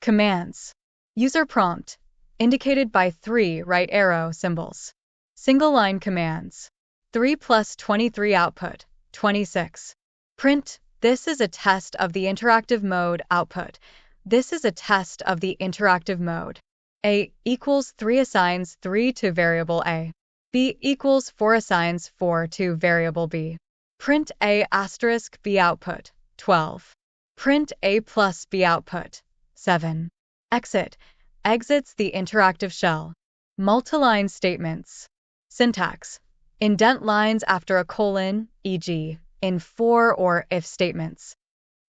Commands. User prompt, indicated by 3 right arrow symbols. Single-line commands. 3 plus 23 output, 26. Print, this is a test of the interactive mode output. This is a test of the interactive mode. A equals 3 assigns 3 to variable A. B equals 4 assigns 4 to variable B. Print A asterisk B output, 12. Print A plus B output, 7. Exit, exits the interactive shell. Multiline statements. Syntax. Indent lines after a colon, e.g., in for or if statements.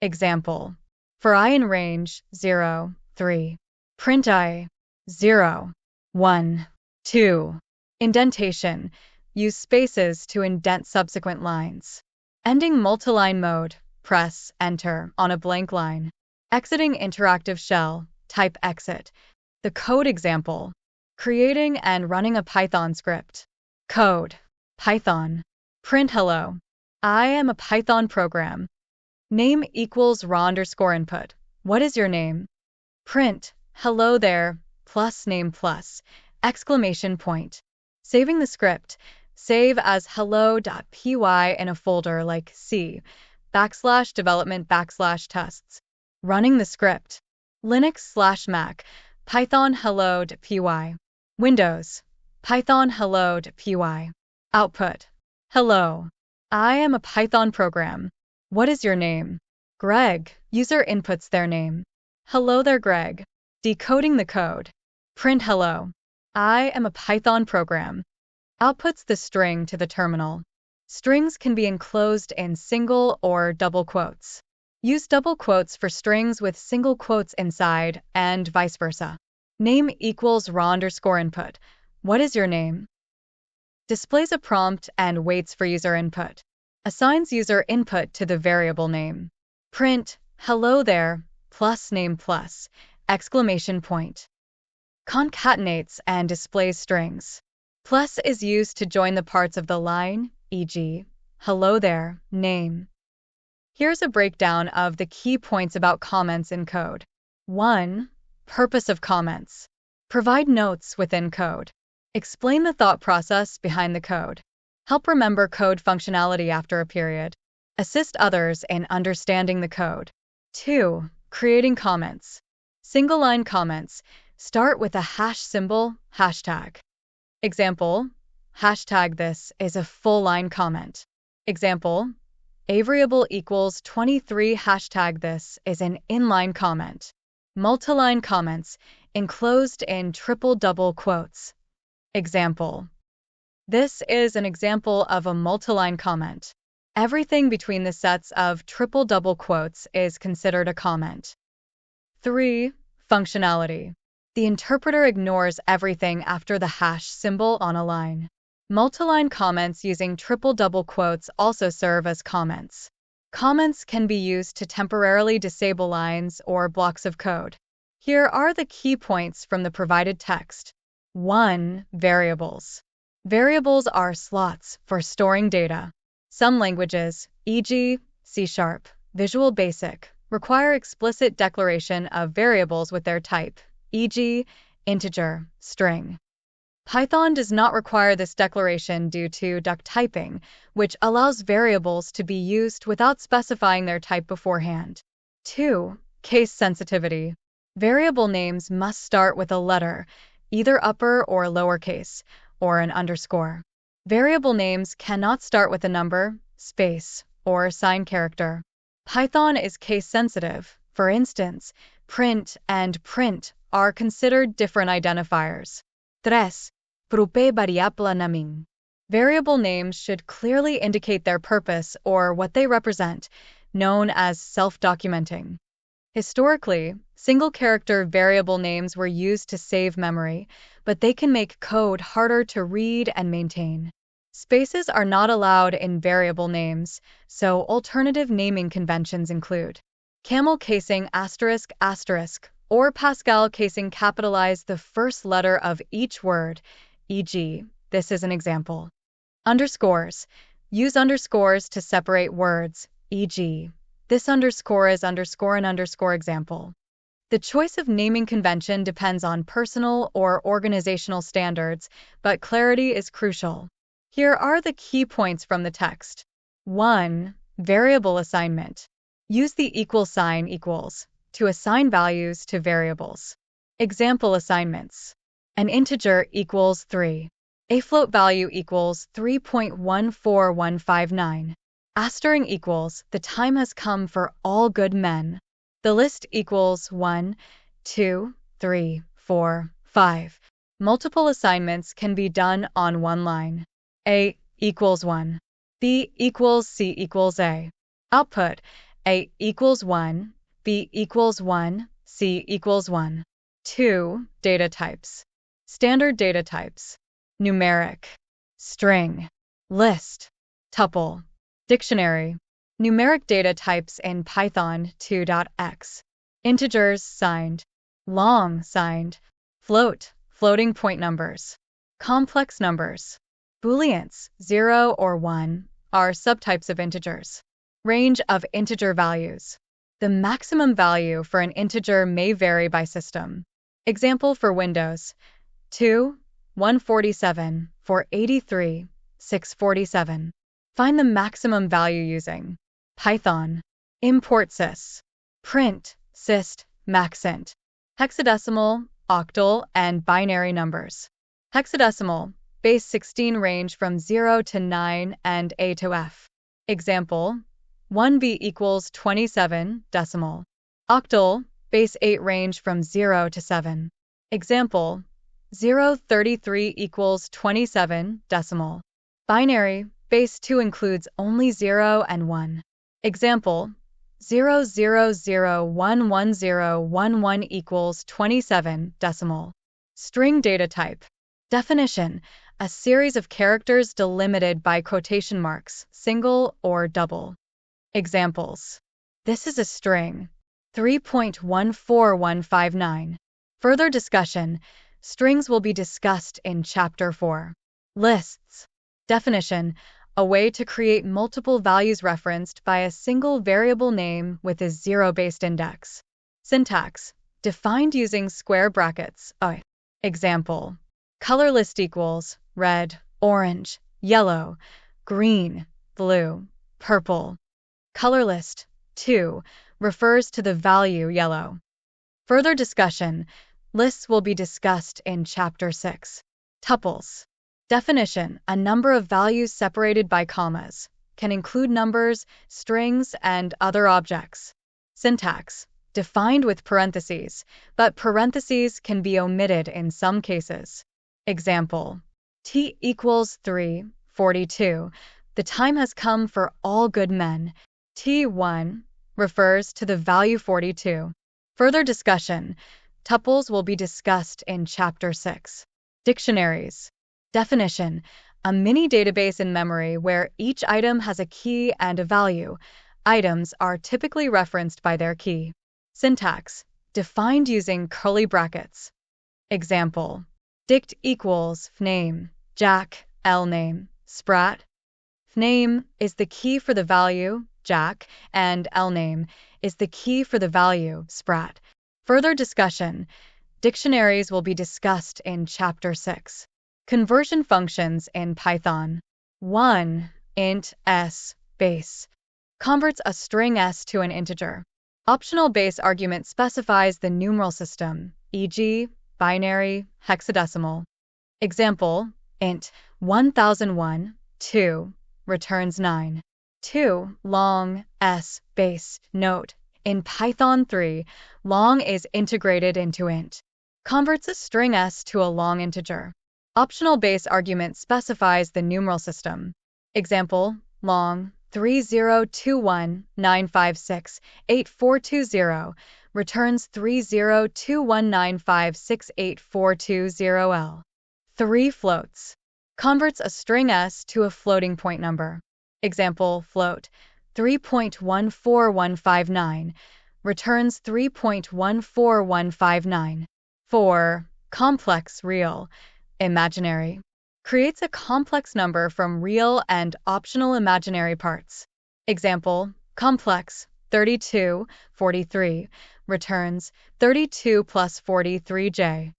Example. For I in range 0, 3. Print I 0, 1, 2. Indentation. Use spaces to indent subsequent lines. Ending multiline mode. Press Enter on a blank line. Exiting interactive shell. Type exit. The code example. Creating and running a Python script. Code. Python. Print hello. I am a Python program. Name equals raw underscore input. What is your name? Print hello there plus name plus exclamation point. Saving the script. Save as hello.py in a folder like C /development/tests. Running the script. Linux/Mac, Python hello.py. Windows, Python hello.py. Output. Hello. I am a Python program. What is your name? Greg. User inputs their name. Hello there, Greg. Decoding the code. Print hello. I am a Python program. Outputs the string to the terminal. Strings can be enclosed in single or double quotes. Use double quotes for strings with single quotes inside and vice versa. Name equals raw underscore input. What is your name? Displays a prompt and waits for user input. Assigns user input to the variable name. Print hello there plus name plus exclamation point. Concatenates and displays strings. Plus is used to join the parts of the line, e.g., hello there, name. Here's a breakdown of the key points about comments in code. 1. Purpose of comments. Provide notes within code. Explain the thought process behind the code. Help remember code functionality after a period. Assist others in understanding the code. 2. Creating comments. Single-line comments. Start with a hash symbol, hashtag. Example, hashtag this is a full-line comment. Example, a variable equals 23 hashtag this is an inline comment. Multiline comments, enclosed in triple double quotes. Example, this is an example of a multiline comment. Everything between the sets of triple double quotes is considered a comment. 3. Functionality. The interpreter ignores everything after the hash symbol on a line. Multiline comments using triple double quotes also serve as comments. Comments can be used to temporarily disable lines or blocks of code. Here are the key points from the provided text. 1. Variables. Variables are slots for storing data. Some languages, e.g., C#, Visual Basic, require explicit declaration of variables with their type, e.g., integer, string. Python does not require this declaration due to duck typing, which allows variables to be used without specifying their type beforehand. 2. Case sensitivity. Variable names must start with a letter, either upper or lowercase, or an underscore. Variable names cannot start with a number, space, or sign character. Python is case sensitive. For instance, print and print are considered different identifiers. 3. Propé variable naming. Variable names should clearly indicate their purpose or what they represent, known as self-documenting. Historically, single-character variable names were used to save memory, but they can make code harder to read and maintain. Spaces are not allowed in variable names, so alternative naming conventions include camel casing ***, or Pascal casing capitalize the first letter of each word, e.g., this is an example. Underscores. Use underscores to separate words, e.g., this underscore is underscore an underscore example. The choice of naming convention depends on personal or organizational standards, but clarity is crucial. Here are the key points from the text. 1. Variable assignment. Use the equal sign equals to assign values to variables. Example assignments. An integer equals 3. A float value equals 3.14159. Asterisk equals the time has come for all good men. The list equals 1, 2, 3, 4, 5. Multiple assignments can be done on one line. A equals 1. B equals C equals A. Output: A equals 1, B equals 1, C equals 1. 2. Data types. Standard data types: numeric, string, list, tuple, dictionary. Numeric data types in Python 2.x. Integers signed, long signed, float, floating point numbers, complex numbers. Booleans 0 or 1 are subtypes of integers. Range of integer values. The maximum value for an integer may vary by system. Example for Windows: 2, 147, 483, 647. Find the maximum value using Python. Import sys. Print, syst, maxint. Hexadecimal, octal, and binary numbers. Hexadecimal, base 16 range from 0 to 9 and A to F. Example: 1B equals 27, decimal. Octal, base 8 range from 0 to 7. Example: 033 equals 27, decimal. Binary, base 2 includes only 0 and 1. Example: 000111011 equals 27, decimal. String data type. Definition: a series of characters delimited by quotation marks, single or double. Examples: this is a string, 3.14159. Further discussion: strings will be discussed in Chapter 4. Lists. Definition: a way to create multiple values referenced by a single variable name with a zero-based index. Syntax: defined using square brackets. Example: color list equals red, orange, yellow, green, blue, purple. Color list 2 refers to the value yellow. Further discussion: lists will be discussed in Chapter 6. Tuples. Definition: a number of values separated by commas. Can include numbers, strings, and other objects. Syntax: defined with parentheses, but parentheses can be omitted in some cases. Example: T equals 3, 42. The time has come for all good men. T.1 refers to the value 42. Further discussion: tuples will be discussed in Chapter 6. Dictionaries. Definition: a mini database in memory where each item has a key and a value. Items are typically referenced by their key. Syntax: defined using curly brackets. Example: dict equals fname, Jack, lname, sprat. Fname is the key for the value, Jack, and lname is the key for the value, sprat. Further discussion: dictionaries will be discussed in Chapter 6. Conversion functions in Python. 1. Int s base converts a string s to an integer. Optional base argument specifies the numeral system, e.g., binary, hexadecimal. Example: int 1001, 2 returns 9. 2. Long s base. Note: in Python 3, long is integrated into int. Converts a string s to a long integer. Optional base argument specifies the numeral system. Example: long 3021956842 returns 3021956842L. 3. Floats. Converts a string s to a floating point number. Example: float 3.14159 returns 3.14159. 4. Complex real, imaginary. Creates a complex number from real and optional imaginary parts. Example: complex 32, 43, returns 32 plus 43j.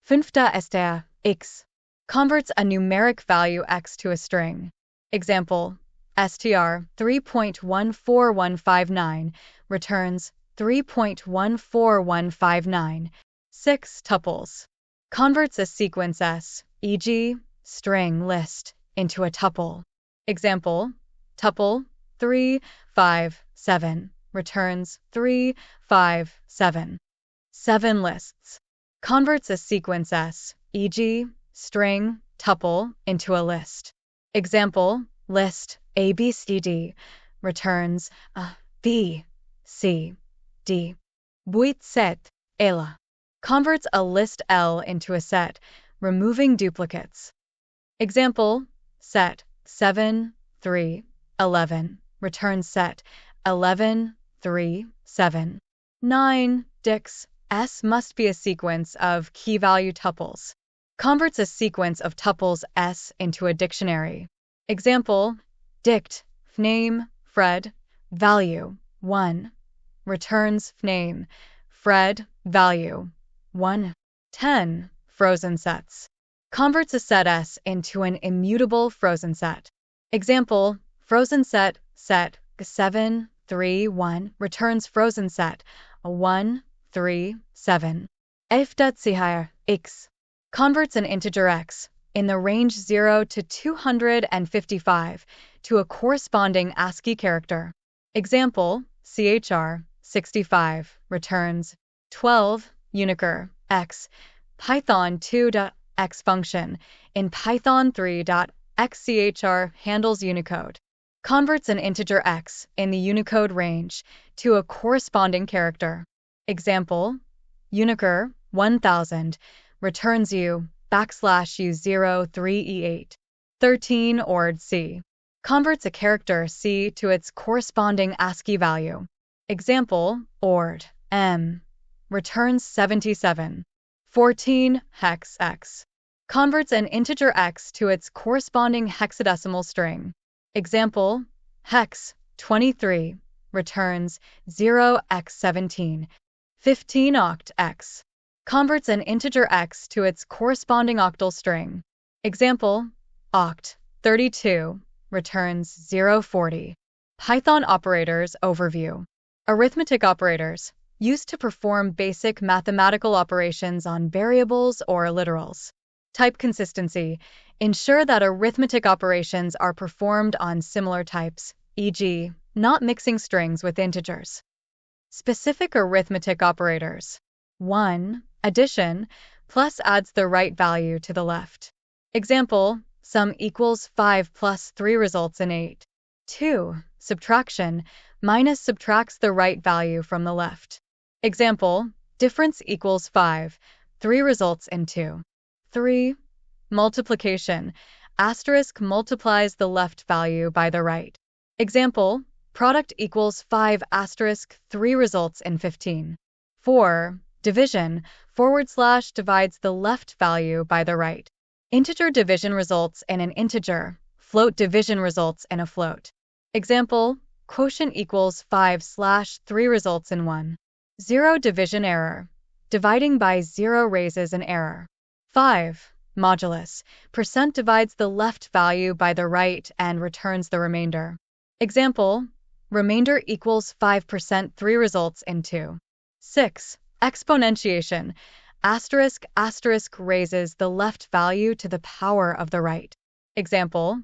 Fünfter str, x, converts a numeric value x to a string. Example, str 3.14159 returns 3.14159, 6 tuples. Converts a sequence s, e.g., string list, into a tuple. Example, tuple 3, 5, 7 returns 3, 5, 7. 7 lists. Converts a sequence s, e.g., string, tuple, into a list. Example, list ABCD returns B, C, D. Buit set, ela. Converts a list L into a set, removing duplicates. Example, set 7, 3, 11 returns set 11, 3, 7. 9. Dix S must be a sequence of key-value tuples. Converts a sequence of tuples S into a dictionary. Example, dict, name, Fred, value, 1. Returns name, Fred, value, 1. 10. Frozen sets. Converts a set S into an immutable frozen set. Example, frozen set 7, 3, 1 returns frozen set 1, 3, 7. F.ch x converts an integer x in the range 0 to 255 to a corresponding ASCII character. Example, chr 65 returns 12 uniker x. Python 2.x function in Python 3.xchr handles Unicode. Converts an integer x in the Unicode range to a corresponding character. Example, uniker 1000 returns U\U03E8. 13 ord C. Converts a character C to its corresponding ASCII value. Example, ord M returns 77. 14 hex x. Converts an integer x to its corresponding hexadecimal string. Example, hex 23 returns 0x17. 15 oct x. Converts an integer x to its corresponding octal string. Example, oct 32 returns 040. Python operators overview. Arithmetic operators, used to perform basic mathematical operations on variables or literals. Type consistency. Ensure that arithmetic operations are performed on similar types, e.g., not mixing strings with integers. Specific arithmetic operators. 1. Addition, plus adds the right value to the left. Example, sum equals 5 plus 3 results in 8. 2. Subtraction, minus subtracts the right value from the left. Example, difference equals 5, 3 results in 2. 3. Multiplication, asterisk multiplies the left value by the right. Example, product equals 5 asterisk 3 results in 15. 4. Division, / divides the left value by the right. Integer division results in an integer, float division results in a float. Example, quotient equals 5/3 results in 1. 0 division error, dividing by 0 raises an error. 5. Modulus, percent divides the left value by the right and returns the remainder. Example, remainder equals 5% 3 results in 2. 6. Exponentiation, asterisk raises the left value to the power of the right. Example,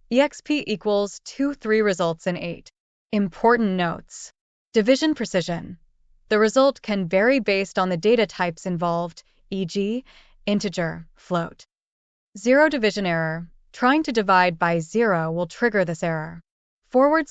exp equals 2 3 results in 8. Important notes. Division precision. The result can vary based on the data types involved, e.g., integer, float. 0 division error. Trying to divide by 0 will trigger this error. / floor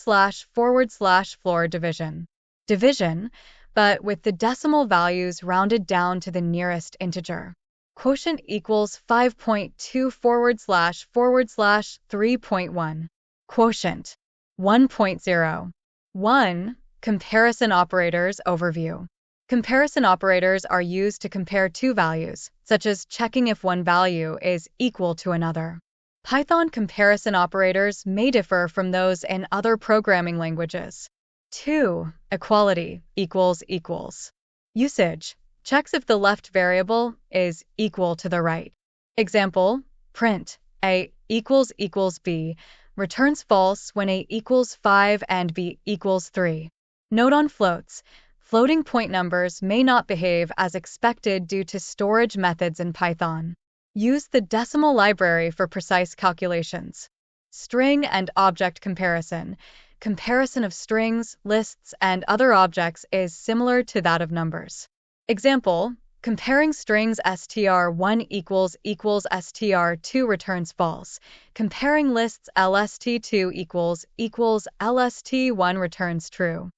division. Division, but with the decimal values rounded down to the nearest integer. Quotient equals 5.2 / 3.1. Quotient 1.0. 1. Comparison operators overview. Comparison operators are used to compare two values, such as checking if one value is equal to another. Python comparison operators may differ from those in other programming languages. 2. Equality equals equals. Usage checks if the left variable is equal to the right. Example, print A equals B returns false when A equals 5 and B equals 3. Note on floats. Floating point numbers may not behave as expected due to storage methods in Python. Use the decimal library for precise calculations. String and object comparison. Comparison of strings, lists, and other objects is similar to that of numbers. Example, comparing strings str1 equals str2 returns false. Comparing lists lst2 equals lst1 returns true.